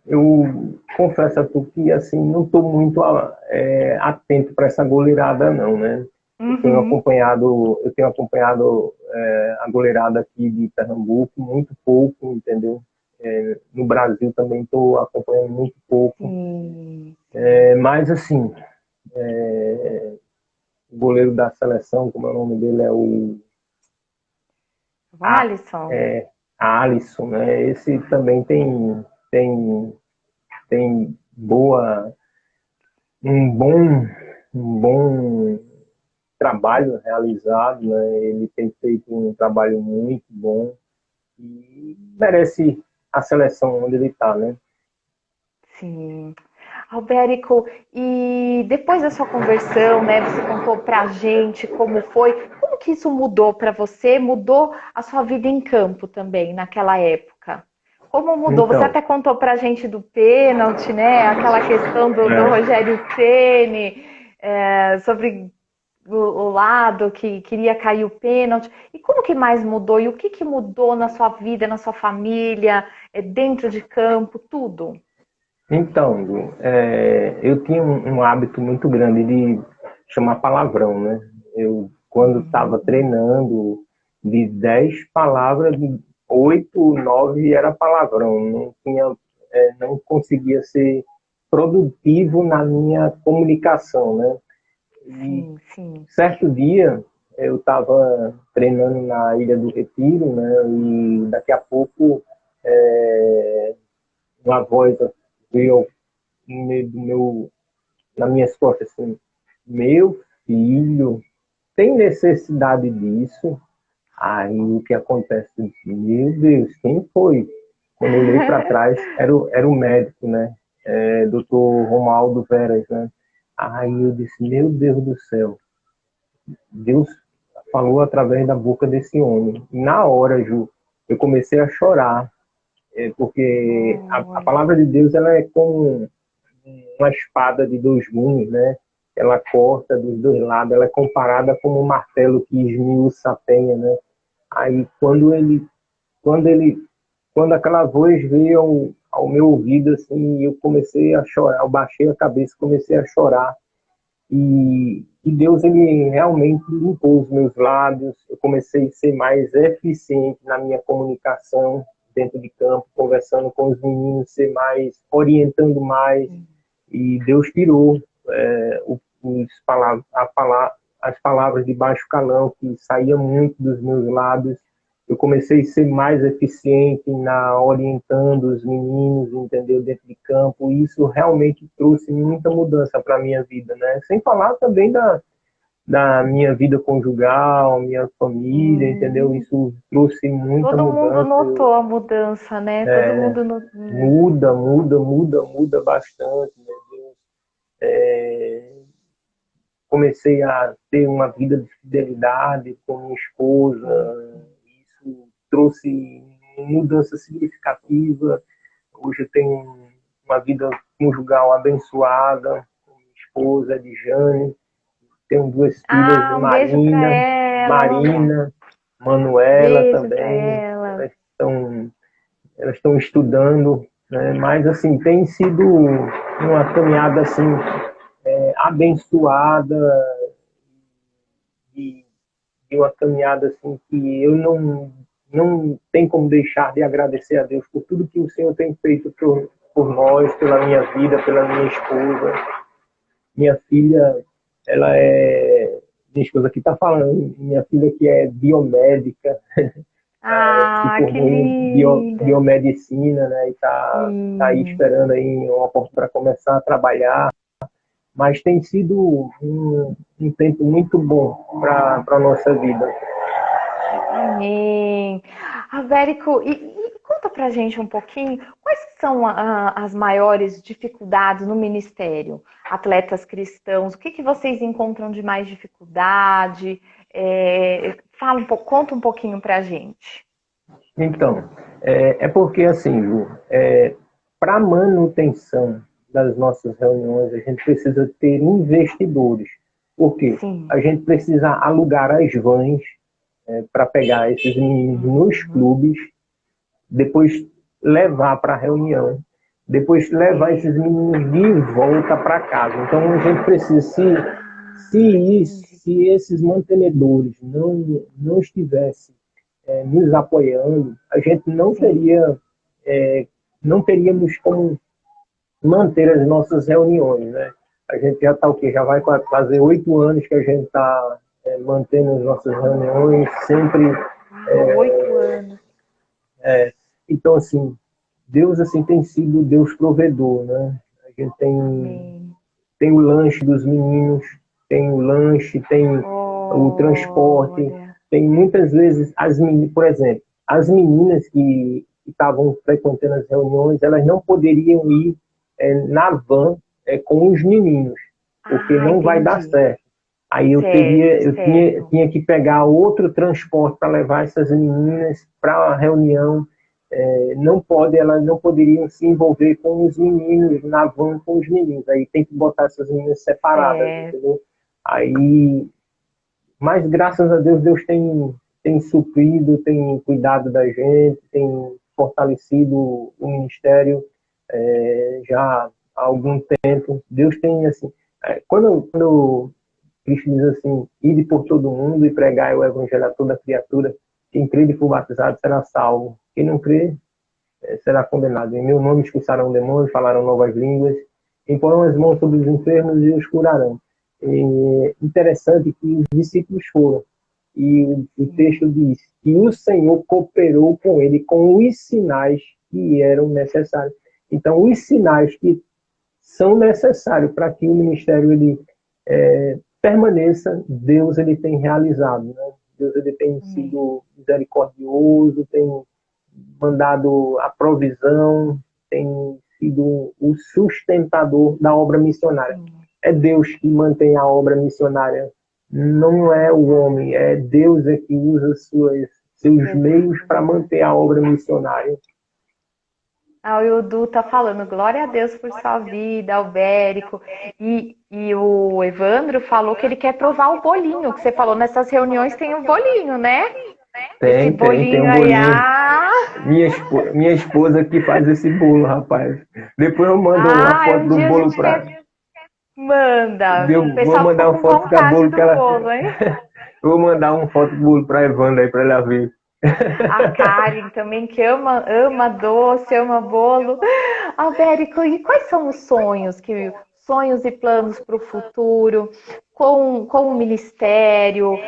eu confesso a tu que, assim, não estou muito atento para essa goleirada, não, né? Uhum. Eu tenho acompanhado a goleirada aqui de Pernambuco muito pouco, entendeu? No Brasil também estou acompanhando muito pouco. Sim, sim. Mas, assim, o goleiro da seleção, como é o nome dele, é o O A- Alisson. é, Alisson, né? Esse também tem, tem um bom, um bom trabalho realizado, né? Ele tem feito um trabalho muito bom e merece a seleção onde ele está, né? Sim. Albérico, e depois da sua conversão, né, você contou pra gente como foi, como que isso mudou para você? Mudou a sua vida em campo também, naquela época? Como mudou? Você Então, até contou pra gente do pênalti, né? Aquela questão do é, Rogério Ceni, sobre o lado que queria cair o pênalti. E como que mais mudou? E o que que mudou na sua vida, na sua família, dentro de campo, tudo? então, Gu, eu tinha um hábito muito grande de chamar palavrão, né? Eu, quando estava treinando, de 10 palavras, 8, 9 era palavrão. Não conseguia ser produtivo na minha comunicação, né? E Sim, sim. certo dia eu estava treinando na Ilha do Retiro, né? E daqui a pouco uma voz veio no meio nas minhas costas assim: meu filho, tem necessidade disso? Aí o que acontece? Eu disse, meu Deus, quem foi? Quando eu olhei para trás, era o médico, né? Doutor Romualdo Veras, né? Aí eu disse, meu Deus do céu, Deus falou através da boca desse homem. Na hora, Ju, eu comecei a chorar, porque a Olha. palavra de Deus ela é como uma espada de dois gumes, né? Ela corta dos dois lados, ela é comparada como um martelo que esmiuça a penha, né? Aí quando ele, quando aquela voz veio ao meu ouvido, assim, eu comecei a chorar, eu baixei a cabeça, comecei a chorar e Deus ele realmente limpou os meus lábios, eu comecei a ser mais eficiente na minha comunicação dentro de campo, conversando com os meninos, ser mais orientando mais e Deus tirou as palavras de baixo calão que saíam muito dos meus lábios. Eu comecei a ser mais eficiente na orientando os meninos, entendeu, dentro de campo. E isso realmente trouxe muita mudança para a minha vida, né? Sem falar também da minha vida conjugal, minha família, entendeu? Hum, Isso trouxe muita todo mundo mudança. notou a mudança, né? Todo mundo no... Muda bastante, né? Comecei a ter uma vida de fidelidade com minha esposa. Isso trouxe mudança significativa. Hoje eu tenho uma vida conjugal abençoada com minha esposa, Dijane. Tenho duas filhas, Ah, um beijo para ela, Marina, Manuela beijo para também. ela. Elas estão estudando, né? Mas assim tem sido uma caminhada assim abençoada e de uma caminhada assim que eu não tem como deixar de agradecer a Deus por tudo que o Senhor tem feito por nós, pela minha vida, pela minha esposa. Minha filha, ela minha esposa aqui está falando, minha filha que é biomédica, se Ah, que formou em linda. biomedicina, né, e tá aí Sim. esperando aí uma oportunidade para começar a trabalhar. Mas tem sido um tempo muito bom para a nossa vida. Amém. Avérico, e conta pra gente um pouquinho quais são as maiores dificuldades no ministério? Atletas cristãos, o que que vocês encontram de mais dificuldade? Fala um pouco, conta um pouquinho pra gente. Então, é porque assim, Ju, para manutenção das nossas reuniões, a gente precisa ter investidores. Por quê? Sim. A gente precisa alugar as vans para pegar esses meninos nos Uhum. clubes, depois levar para a reunião, depois levar É. esses meninos de volta para casa. Então a gente precisa, Ah, entendi. se esses mantenedores não estivessem nos apoiando, a gente Sim. é, não teríamos como manter as nossas reuniões, né? A gente já está o quê? Já vai fazer 8 anos que a gente está mantendo as nossas reuniões, sempre. Ah, 8 anos. Então, assim, Deus assim tem sido Deus provedor, né? A gente Amém. tem o lanche dos meninos, tem o lanche, tem o transporte, Olha. tem muitas vezes as meninas, por exemplo, as meninas que estavam frequentando as reuniões, elas não poderiam ir na van com os meninos, porque Ah, não vai dar entendi. certo. Aí Certo, certo. tinha que pegar outro transporte para levar essas meninas para a reunião. Elas não poderiam se envolver com os meninos, na van com os meninos. Aí tem que botar essas meninas separadas, Certo. entendeu? Aí, mas graças a Deus, tem suprido, tem cuidado da gente, tem fortalecido o ministério já há algum tempo. Deus tem, assim, quando Cristo diz assim, ide por todo mundo e pregai o evangelho a toda criatura, quem crer e for batizado será salvo. Quem não crê será condenado. Em meu nome expulsarão demônios, falarão novas línguas, imporão as mãos sobre os enfermos e os curarão. Interessante que os discípulos foram. E o texto diz que o Senhor cooperou com ele com os sinais que eram necessários. Então, os sinais que são necessários para que o ministério permaneça, Deus ele tem realizado. Né? Deus ele tem Amém. sido misericordioso, tem mandado a provisão, tem sido o sustentador da obra missionária. Sim. É Deus que mantém a obra missionária, não é o homem, é Deus que usa seus meios para Verdade. manter a obra missionária. Ah, o Edu tá falando, glória a Deus por sua vida, Albérico. E o Evandro falou que ele quer provar o bolinho, que você falou nessas reuniões tem o bolinho, né? Esse Tem bolinho um aí, bolinho. Minha esposa que faz esse bolo, rapaz. Depois eu mando uma foto um do dia a bolo gente para. quer. Manda. O Vou pessoal ficou mandar uma com foto da vontade bolo que do ela. bolo, hein? Eu vou mandar uma foto do bolo para Evandra aí para ela ver. A Karen também, que ama doce, ama bolo. Albérico, e quais são os sonhos e planos para o futuro, com o ministério,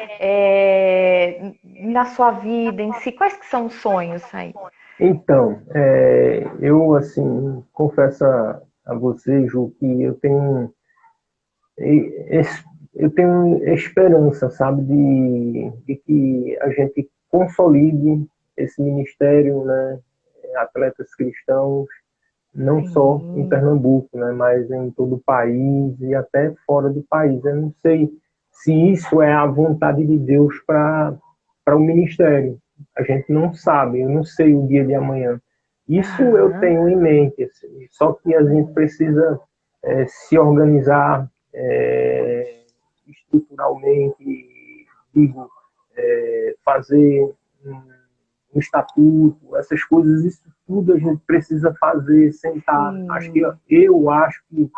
na sua vida em si? Quais que são os sonhos aí? Então, eu assim confesso a você, Ju, que eu tenho esperança, sabe, de que a gente consolide esse ministério, né, atletas cristãos, não só em Sim. Pernambuco, né, mas em todo o país e até fora do país. Eu não sei se isso é a vontade de Deus para o ministério. A gente não sabe, eu não sei o dia de amanhã. Isso eu Aham. tenho em mente, assim, só que a gente precisa se organizar estruturalmente, digo, fazer um estatuto, essas coisas, isso tudo a gente precisa fazer, sentar. Sim. Eu acho que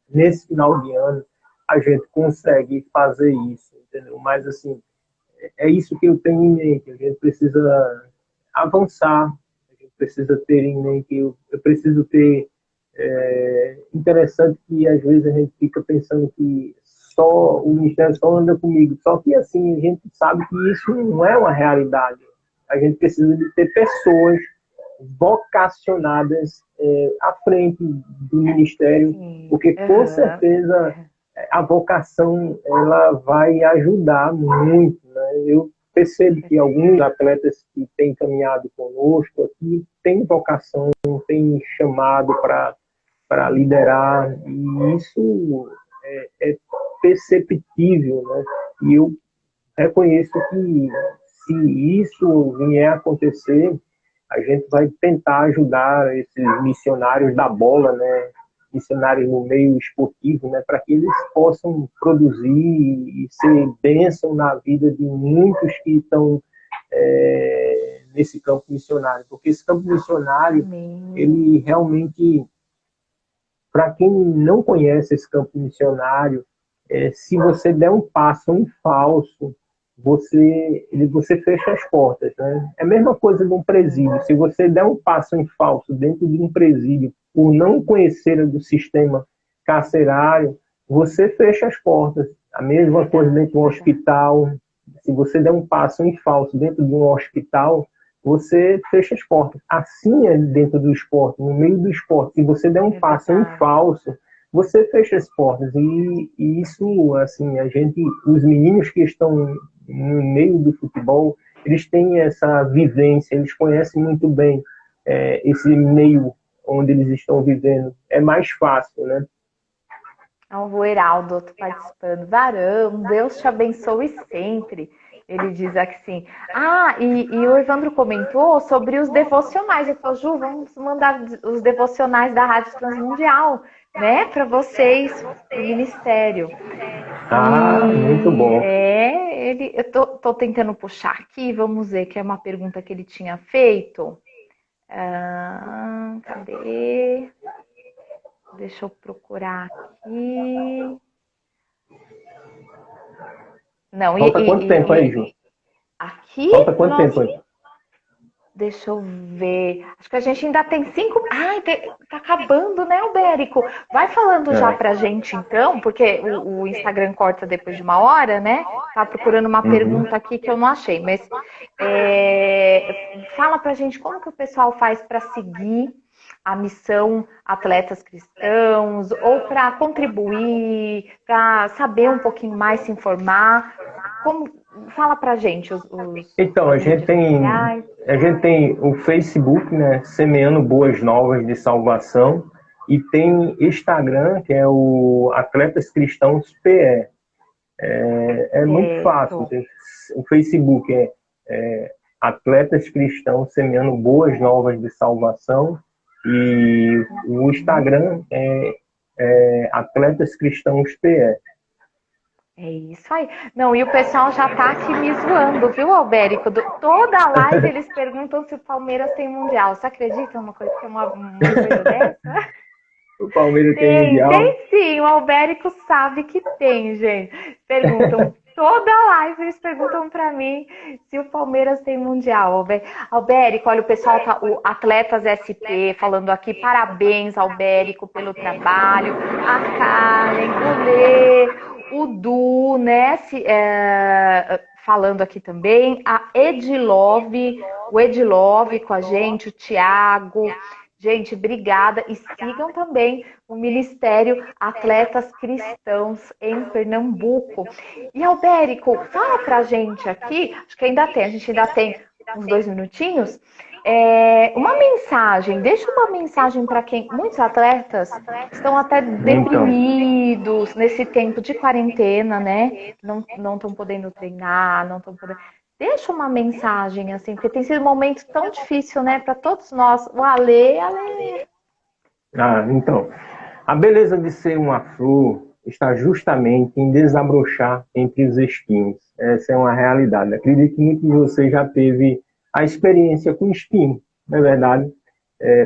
nesse final de ano a gente consegue fazer isso, entendeu? Mas assim, é isso que eu tenho em mente. A gente precisa avançar, a gente precisa ter em mente, eu preciso ter. Interessante que às vezes a gente fica pensando que só o ministério só anda comigo. Só que assim, a gente sabe que isso não é uma realidade. A gente precisa de ter pessoas vocacionadas à frente do ministério, Sim. porque com Aham. certeza a vocação ela vai ajudar muito. Né? Eu percebo que alguns atletas que têm caminhado conosco aqui têm vocação, têm chamado para liderar, e isso é perceptível, né? E eu reconheço que se isso vier a acontecer, a gente vai tentar ajudar esses missionários da bola, né? Missionários no meio esportivo, né? Para que eles possam produzir e ser bênção na vida de muitos que estão nesse campo missionário. Porque esse campo missionário, ele realmente, para quem não conhece esse campo missionário, se você der um passo em falso, você fecha as portas, né? É a mesma coisa de um presídio. Se você der um passo em falso dentro de um presídio, por não conhecer do sistema carcerário, você fecha as portas. A mesma coisa dentro de um hospital. Se você der um passo em falso dentro de um hospital, você fecha as portas. Assim é dentro do esporte, no meio do esporte. Se você der um passo em falso, você fecha as portas. E isso, assim, os meninos que estão no meio do futebol, eles têm essa vivência, eles conhecem muito bem esse meio onde eles estão vivendo. É mais fácil, né? O Heraldo participando. Varão, Deus te abençoe sempre. Ele diz assim. E o Evandro comentou sobre os devocionais. Ele falou, Ju, vamos mandar os devocionais da Rádio Transmundial, né, para vocês, para o Ministério. Muito bom. Eu tô tentando puxar aqui, vamos ver, que é uma pergunta que ele tinha feito. Cadê? Deixa eu procurar aqui. Não, Falta quanto tempo aí, Ju? Aqui? Falta quanto tempo aí? Deixa eu ver. Acho que a gente ainda tem 5. Tá acabando, né, Albérico? Vai falando já pra gente, então, porque o Instagram corta depois de 1 hora, né? Tá procurando uma pergunta aqui que eu não achei, mas fala pra gente como que o pessoal faz para seguir a missão Atletas Cristãos, ou para contribuir, para saber um pouquinho mais, se informar. Fala pra gente Então, a gente tem o Facebook, né, Semeando Boas Novas de Salvação, e tem Instagram, que é o Atletas Cristãos PE. É muito fácil. O Facebook é Atletas Cristãos Semeando Boas Novas de Salvação, e o Instagram é Atletas Cristãos PE. É isso aí. Não, e o pessoal já tá aqui me zoando, viu, Albérico? Toda a live eles perguntam se o Palmeiras tem Mundial. Você acredita uma coisa dessa? O Palmeiras tem Mundial? Tem sim, o Albérico sabe que tem, gente. Perguntam, toda a live eles perguntam pra mim se o Palmeiras tem Mundial. Albérico, olha, o pessoal tá, o Atletas SP falando aqui, parabéns, Albérico, pelo trabalho. A Karen, o Lê, o Du, né, falando aqui também, a Edilove, o Edilove com a gente, o Thiago. Gente, obrigada. E sigam também o Ministério Atletas Cristãos em Pernambuco. E, Albérico, fala pra gente aqui, acho que a gente ainda tem uns 2 minutinhos, uma mensagem, deixa uma mensagem para quem, muitos atletas estão até deprimidos nesse tempo de quarentena, né? Não estão podendo treinar, não estão podendo... Deixa uma mensagem, assim, porque tem sido um momento tão difícil, né, para todos nós. O Ale. Então, a beleza de ser uma flor está justamente em desabrochar entre os espinhos. Essa é uma realidade. Acredito que muitos de vocês já teve a experiência com espinho, não é verdade?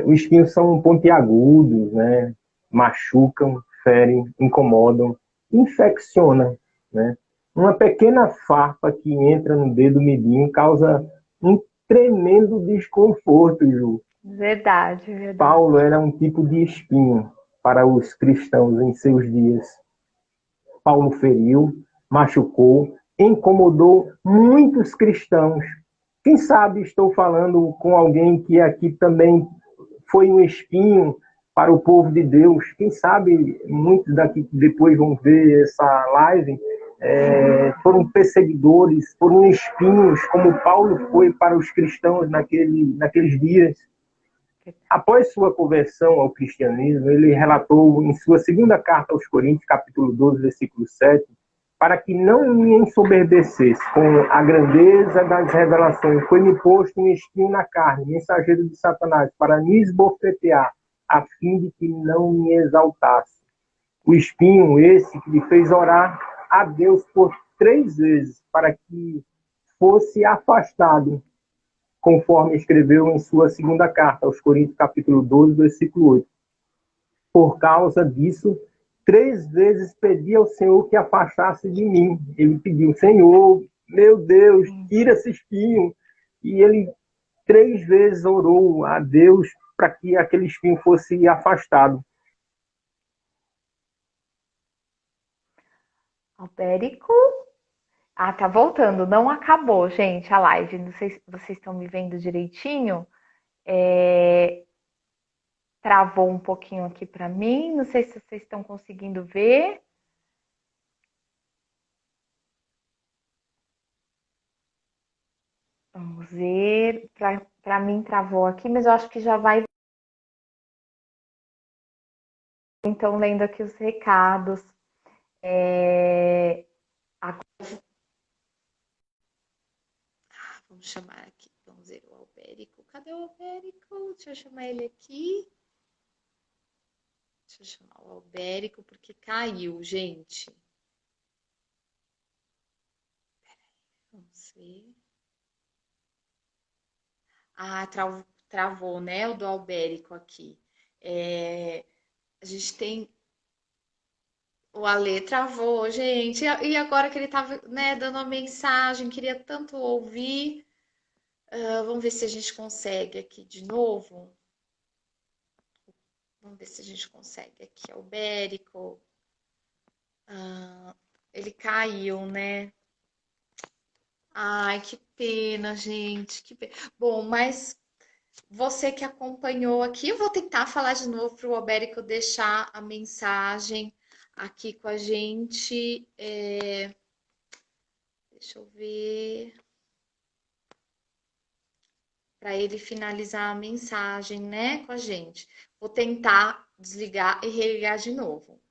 Os espinhos são pontiagudos, né? Machucam, ferem, incomodam, infeccionam, né? Uma pequena farpa que entra no dedo midinho causa um tremendo desconforto, Ju. Verdade. Paulo era um tipo de espinho para os cristãos em seus dias. Paulo feriu, machucou, incomodou muitos cristãos. Quem sabe estou falando com alguém que aqui também foi um espinho para o povo de Deus. Quem sabe muitos daqui que depois vão ver essa live foram perseguidores, foram espinhos, como Paulo foi para os cristãos naqueles dias. Após sua conversão ao cristianismo, ele relatou em sua segunda carta aos Coríntios, capítulo 12, versículo 7, para que não me ensoberbecesse com a grandeza das revelações, foi-me posto um espinho na carne, mensageiro de Satanás, para me esbofetear, a fim de que não me exaltasse. O espinho esse que lhe fez orar a Deus por 3 vezes, para que fosse afastado, conforme escreveu em sua segunda carta aos Coríntios, capítulo 12, versículo 8. Por causa disso, 3 vezes pedi ao Senhor que afastasse de mim. Ele pediu, Senhor, meu Deus, tira esse espinho. E ele 3 vezes orou a Deus para que aquele espinho fosse afastado. Albérico? Ah, tá voltando. Não acabou, gente, a live. Não sei se vocês estão me vendo direitinho. Travou um pouquinho aqui para mim. Não sei se vocês estão conseguindo ver. Vamos ver. Para mim travou aqui, mas eu acho que já vai. Então, lendo aqui os recados. Vamos chamar aqui. Vamos ver o Albérico. Cadê o Albérico? Deixa eu chamar ele aqui. Deixa eu chamar o Albérico, porque caiu, gente. Vamos ver. Ah, travou, né? O do Albérico aqui. A gente tem. O Ale travou, gente. E agora que ele tava, né, dando uma mensagem, queria tanto ouvir. Vamos ver se a gente consegue aqui de novo. Vamos ver se a gente consegue aqui. Albérico. Ele caiu, né? Ai, que pena, gente. Que pena. Bom, mas você que acompanhou aqui, eu vou tentar falar de novo para o Albérico deixar a mensagem aqui com a gente. Deixa eu ver. Para ele finalizar a mensagem, né, com a gente. Vou tentar desligar e religar de novo.